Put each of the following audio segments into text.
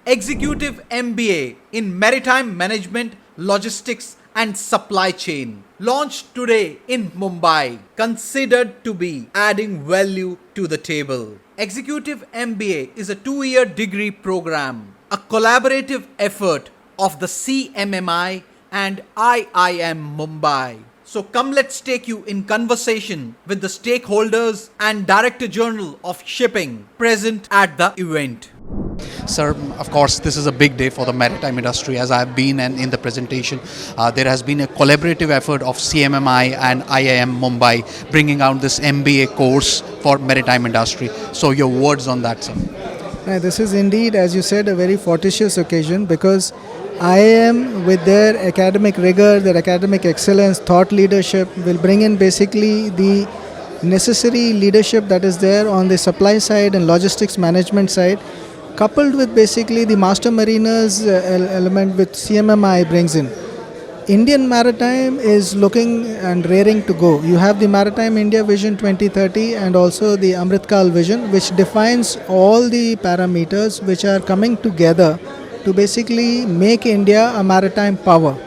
Executive MBA in Maritime Management, Logistics and Supply Chain. Launched today in Mumbai, considered to be adding value to the table. Executive MBA is a 2-year degree program, a collaborative effort of the CMMI and IIM Mumbai. So come, let's take you in conversation with the stakeholders and Director General of Shipping present at the event. Sir, of course, this is a big day for the maritime industry. As I have been and in the presentation, there has been a collaborative effort of CMMI and IIM Mumbai bringing out this MBA course for maritime industry. So your words on that, sir. This is indeed, as you said, a very fortuitous occasion because IIM, with their academic rigor, their academic excellence, thought leadership, will bring in basically the necessary leadership that is there on the supply side and logistics management side, coupled with basically the master mariners element with CMMI brings in. Indian maritime is looking and raring to go. You have the Maritime India Vision 2030 and also the Amritkal Vision, which defines all the parameters which are coming together to basically make India a maritime power.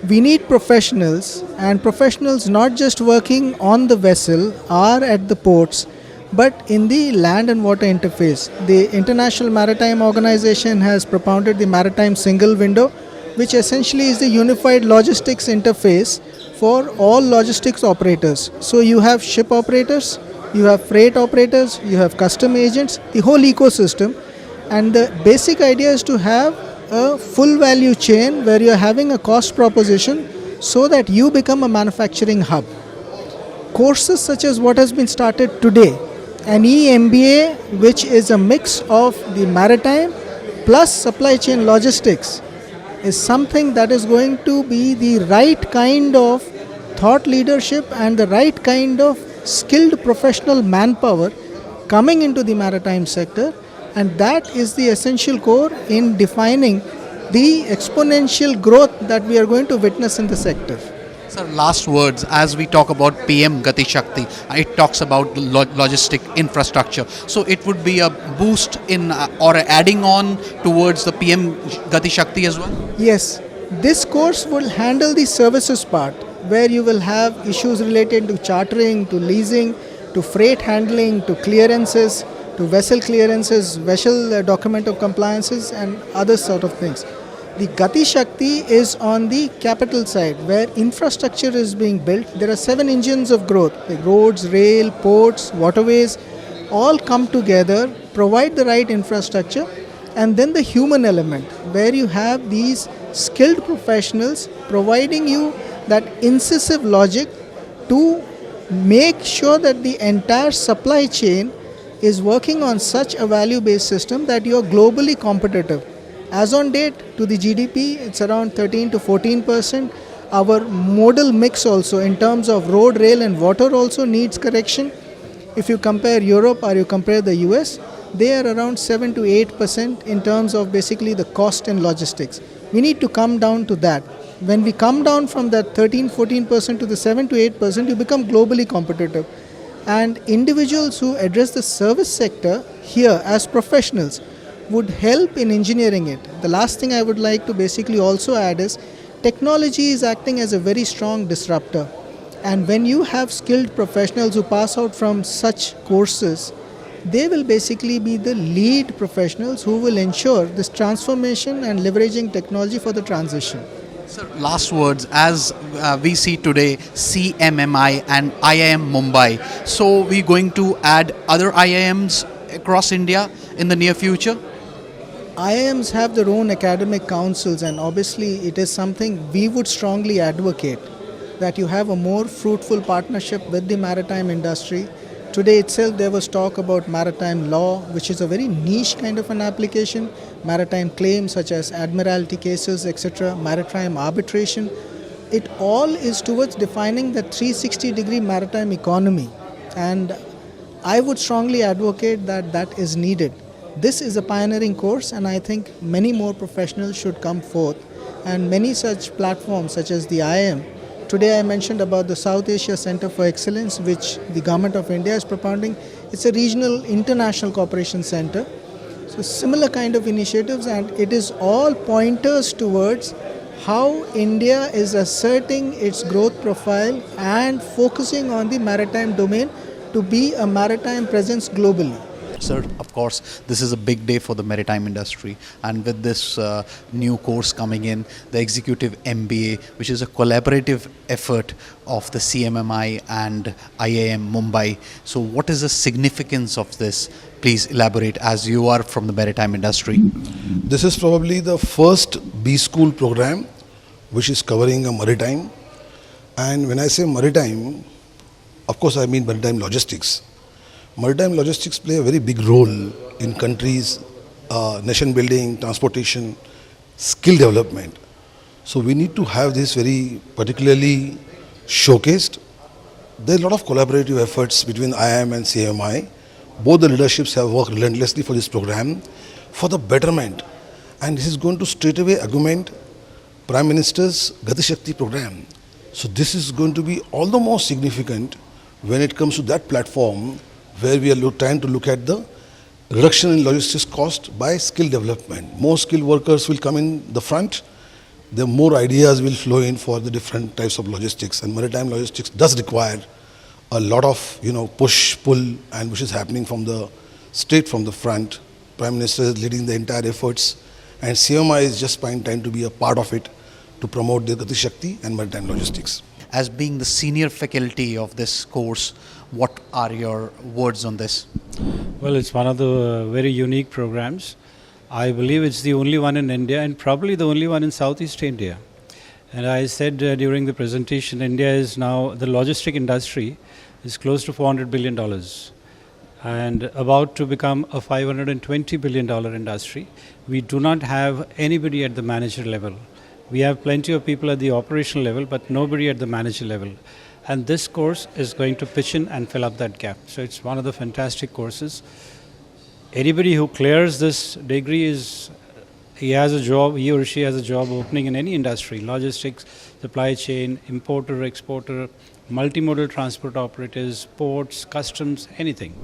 We need professionals, and professionals not just working on the vessel or at the ports, but in the land and water interface. The International Maritime Organization has propounded the Maritime Single Window, which essentially is the unified logistics interface for all logistics operators. So you have ship operators, you have freight operators, you have custom agents, the whole ecosystem. And the basic idea is to have a full value chain where you are having a cost proposition so that you become a manufacturing hub. Courses such as what has been started today, an eMBA, which is a mix of the maritime plus supply chain logistics, is something that is going to be the right kind of thought leadership and the right kind of skilled professional manpower coming into the maritime sector, and that is the essential core in defining the exponential growth that we are going to witness in the sector. Sir, last words as we talk about PM Gati Shakti. It talks about logistic infrastructure. So it would be a boost in or adding on towards the PM Gati Shakti as well? Yes, this course will handle the services part where you will have issues related to chartering, to leasing, to freight handling, to clearances, to vessel clearances, vessel document of compliances and other sort of things. The Gati Shakti is on the capital side where infrastructure is being built. There are 7 engines of growth, like roads, rail, ports, waterways, all come together, provide the right infrastructure, and then the human element where you have these skilled professionals providing you that incisive logic to make sure that the entire supply chain is working on such a value-based system that you are globally competitive. As on date, to the GDP, it's around 13 to 14%. Our modal mix also in terms of road, rail and water also needs correction. If you compare Europe or you compare the US, they are around 7 to 8% in terms of basically the cost and logistics. We need to come down to that. When we come down from that 13-14% to the 7 to 8%, you become globally competitive. And individuals who address the service sector here as professionals would help in engineering it. The last thing I would like to basically also add is technology is acting as a very strong disruptor. And when you have skilled professionals who pass out from such courses, they will basically be the lead professionals who will ensure this transformation and leveraging technology for the transition. Sir, last words as we see today CMMI and IIM Mumbai. So we're going to add other IIMs across India in the near future? IIMs have their own academic councils, and obviously it is something we would strongly advocate, that you have a more fruitful partnership with the maritime industry. Today itself there was talk about maritime law, which is a very niche kind of an application, maritime claims such as admiralty cases, etc., maritime arbitration. It all is towards defining the 360-degree maritime economy, and I would strongly advocate that that is needed. This is a pioneering course, and I think many more professionals should come forth, and many such platforms such as the IIM. Today I mentioned about the South Asia Center for Excellence, which the Government of India is propounding. It's a regional international cooperation center. So similar kind of initiatives, and it is all pointers towards how India is asserting its growth profile and focusing on the maritime domain to be a maritime presence globally. Sir, of course, this is a big day for the maritime industry, and with this new course coming in, the Executive MBA, which is a collaborative effort of the CMMI and IIM Mumbai. So, what is the significance of this? Please elaborate, as you are from the maritime industry. This is probably the first B school program which is covering a maritime. And when I say maritime, of course I mean maritime logistics. Maritime logistics play a very big role in countries' nation building, transportation, skill development. So we need to have this very particularly showcased. There are a lot of collaborative efforts between IIM and CMMI. Both the leaderships have worked relentlessly for this program for the betterment. And this is going to straightaway augment Prime Minister's Gati Shakti program. So this is going to be all the more significant when it comes to that platform where we are trying to look at the reduction in logistics cost by skill development. More skilled workers will come in the front, the more ideas will flow in for the different types of logistics. And maritime logistics does require a lot of push, pull, and which is happening from the straight from the front. Prime Minister is leading the entire efforts, and CMI is just trying to be a part of it to promote the Gati Shakti and maritime logistics. As being the senior faculty of this course, what are your words on this? Well, it's one of the very unique programs. I believe it's the only one in India and probably the only one in Southeast Asia. And I said during the presentation, India is now, the logistic industry is close to $400 billion and about to become a $520 billion industry. We do not have anybody at the manager level. We have plenty of people at the operational level, but nobody at the manager level. And this course is going to pitch in and fill up that gap. So it's one of the fantastic courses. Anybody who clears this degree he or she has a job opening in any industry, logistics, supply chain, importer, exporter, multimodal transport operators, ports, customs, anything.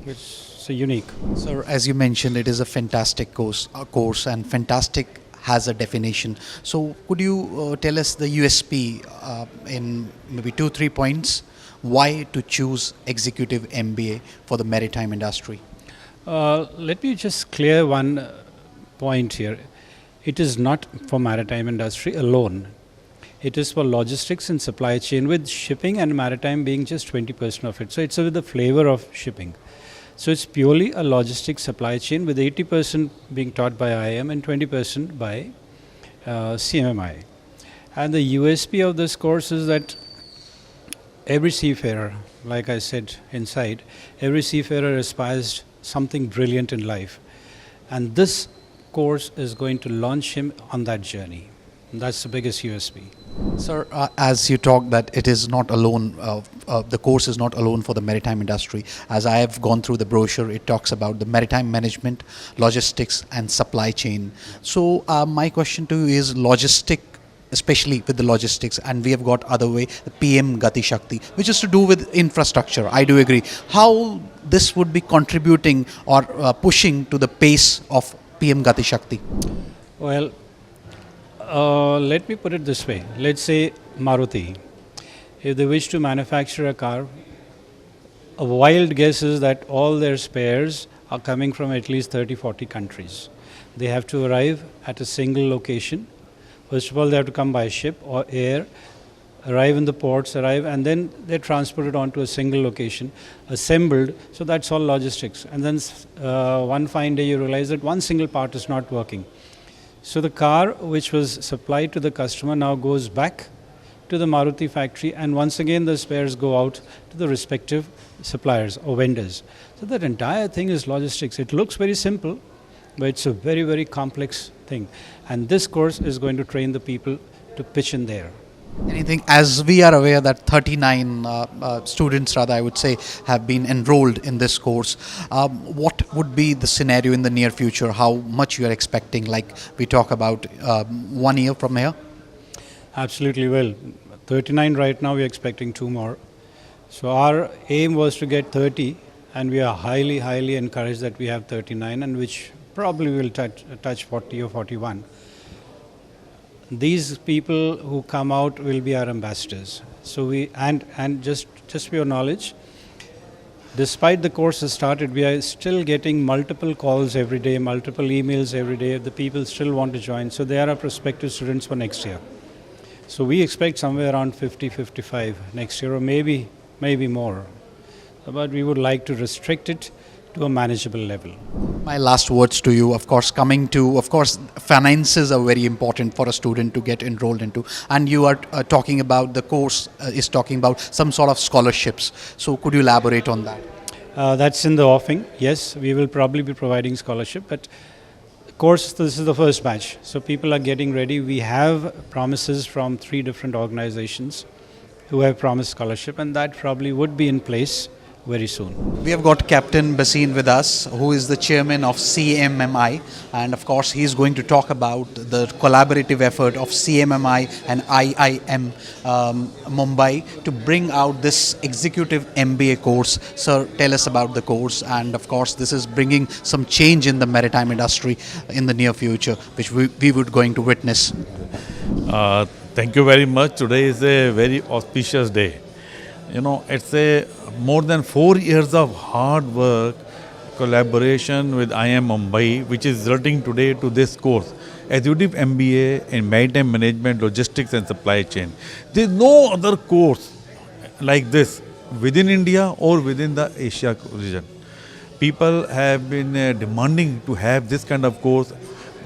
It's so unique. Sir, as you mentioned, it is a fantastic course and fantastic has a definition. So could you tell us the USP in maybe 2-3 points why to choose Executive MBA for the maritime industry? Let me just clear one point here. It is not for maritime industry alone. It is for logistics and supply chain, with shipping and maritime being just 20% of it. So it's with the flavor of shipping. So it's purely a logistics supply chain with 80% being taught by IIM and 20% by CMMI. And the USP of this course is that every seafarer, like I said inside, every seafarer aspires something brilliant in life. And this course is going to launch him on that journey. And that's the biggest USP. Sir, as you talk that it is not alone, the course is not alone for the maritime industry. As I have gone through the brochure, it talks about the maritime management, logistics and supply chain. So my question to you is logistic, especially with the logistics, and we have got other way, the PM Gati Shakti, which is to do with infrastructure. I do agree. How this would be contributing or pushing to the pace of PM Gati Shakti? Well, let me put it this way. Let's say Maruti. If they wish to manufacture a car, a wild guess is that all their spares are coming from at least 30-40 countries. They have to arrive at a single location. First of all, they have to come by ship or air, arrive in the ports, and then they're transported onto a single location, assembled. So that's all logistics. And then one fine day you realize that one single part is not working. So the car which was supplied to the customer now goes back to the Maruti factory, and once again the spares go out to the respective suppliers or vendors. So that entire thing is logistics. It looks very simple, but it's a very, very complex thing. And this course is going to train the people to pitch in there. Anything, as we are aware that 39 students, rather I would say, have been enrolled in this course. What would be the scenario in the near future? How much you are expecting? Like we talk about 1 year from here? Absolutely well. 39 right now, we're expecting 2 more. So our aim was to get 30, and we are highly, highly encouraged that we have 39, and which probably will touch 40 or 41. These people who come out will be our ambassadors. So and just for your knowledge, despite the course has started, we are still getting multiple calls every day, multiple emails every day. The people still want to join. So they are our prospective students for next year. So we expect somewhere around 50, 55 next year, or maybe more. But we would like to restrict it to a manageable level. My last words to you, of course, finances are very important for a student to get enrolled into. And you are talking about the course is talking about some sort of scholarships. So could you elaborate on that? That's in the offing. Yes, we will probably be providing scholarship. But of course, this is the first batch. So people are getting ready. We have promises from 3 different organizations who have promised scholarship, and that probably would be in place very soon. We have got Captain Bhasin with us, who is the chairman of CMMI, and of course he is going to talk about the collaborative effort of CMMI and IIM Mumbai to bring out this Executive MBA course. Sir, tell us about the course, and of course this is bringing some change in the maritime industry in the near future, which we would going to witness. Thank you very much. Today is a very auspicious day. It's more than 4 years of hard work, collaboration with IIM Mumbai, which is resulting today to this course, Executive MBA in Maritime Management, Logistics and Supply Chain. There is no other course like this within India or within the Asia region. People have been demanding to have this kind of course,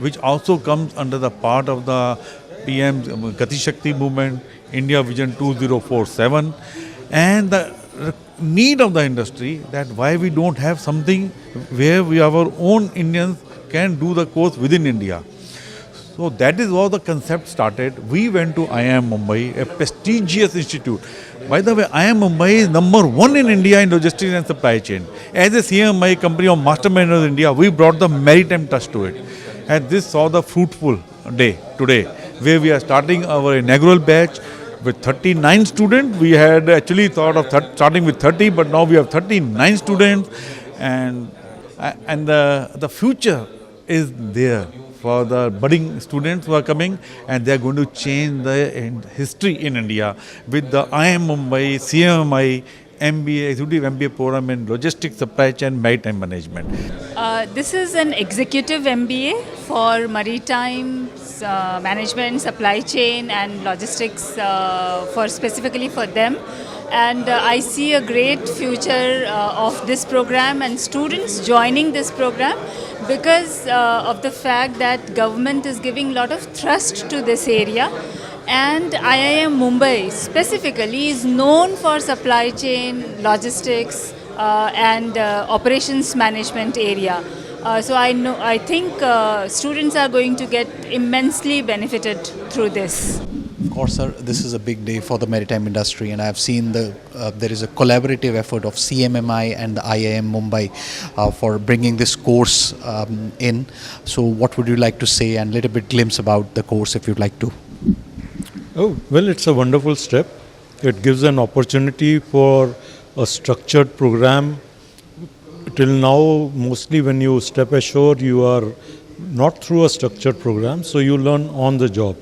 which also comes under the part of the PM's Gati Shakti movement, India Vision 2047, and the need of the industry, that why we don't have something where our own Indians can do the course within India. So that is how the concept started. We went to IIM Mumbai, a prestigious institute. By the way, IIM Mumbai is #1 in India in logistics and supply chain. As a CMMI company of masterminders in India, we brought the maritime touch to it. And this saw the fruitful day today, where we are starting our inaugural batch with 39 students. We had actually thought of starting with 30, but now we have 39 students, and the future is there for the budding students who are coming, and they are going to change the history in India with the IIM Mumbai, CMMI, MBA, Executive MBA Programme in Logistics, Supply Chain, Maritime Management. This is an Executive MBA for Maritime Management, Supply Chain and Logistics specifically for them. And I see a great future of this program and students joining this program because of the fact that government is giving a lot of thrust to this area. And IIM Mumbai specifically is known for supply chain, logistics and operations management area. So I think students are going to get immensely benefited through this. Of course, sir, this is a big day for the maritime industry, and I have seen there is a collaborative effort of CMMI and the IIM Mumbai for bringing this course in. So what would you like to say, and a little bit glimpse about the course if you'd like to? Oh, well, it's a wonderful step. It gives an opportunity for a structured program. Till now, mostly when you step ashore, you are not through a structured program, so you learn on the job.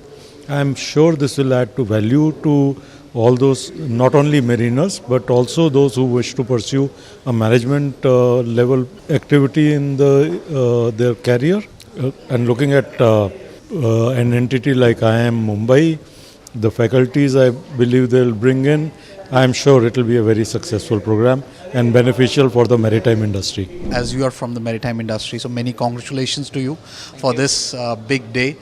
I'm sure this will add to value to all those, not only mariners, but also those who wish to pursue a management level activity in their career. And looking at an entity like IIM Mumbai, the faculties I believe they'll bring in, I'm sure it will be a very successful program and beneficial for the maritime industry. As you are from the maritime industry, so many congratulations to you for this big day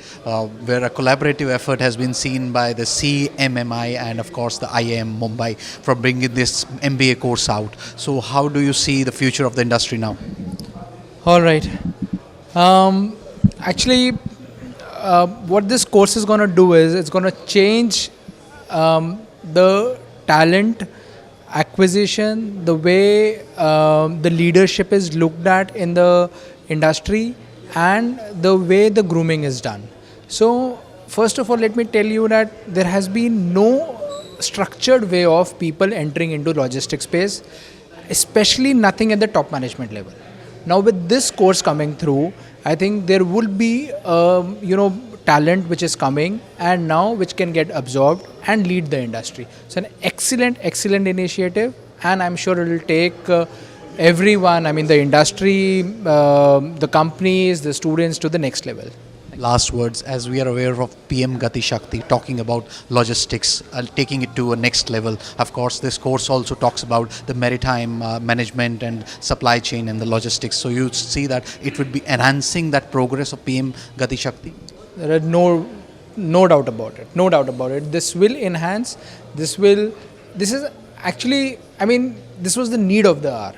where a collaborative effort has been seen by the CMMI and of course the IIM Mumbai for bringing this MBA course out. So how do you see the future of the industry now? All right. Actually, what this course is going to do is it's going to change the talent acquisition, the way the leadership is looked at in the industry, and the way the grooming is done. So first of all, let me tell you that there has been no structured way of people entering into logistics space, especially nothing at the top management level. Now with this course coming through I think there will be, talent which is coming and now which can get absorbed and lead the industry. It's an excellent initiative, and I'm sure it will take everyone, I mean the industry, the companies, the students to the next level. Last words, as we are aware of PM Gati Shakti talking about logistics, taking it to a next level. Of course, this course also talks about the maritime management and supply chain and the logistics. So you see that it would be enhancing that progress of PM Gati Shakti. There are no doubt about it. No doubt about it. This will enhance. This is actually, I mean, this was the need of the hour.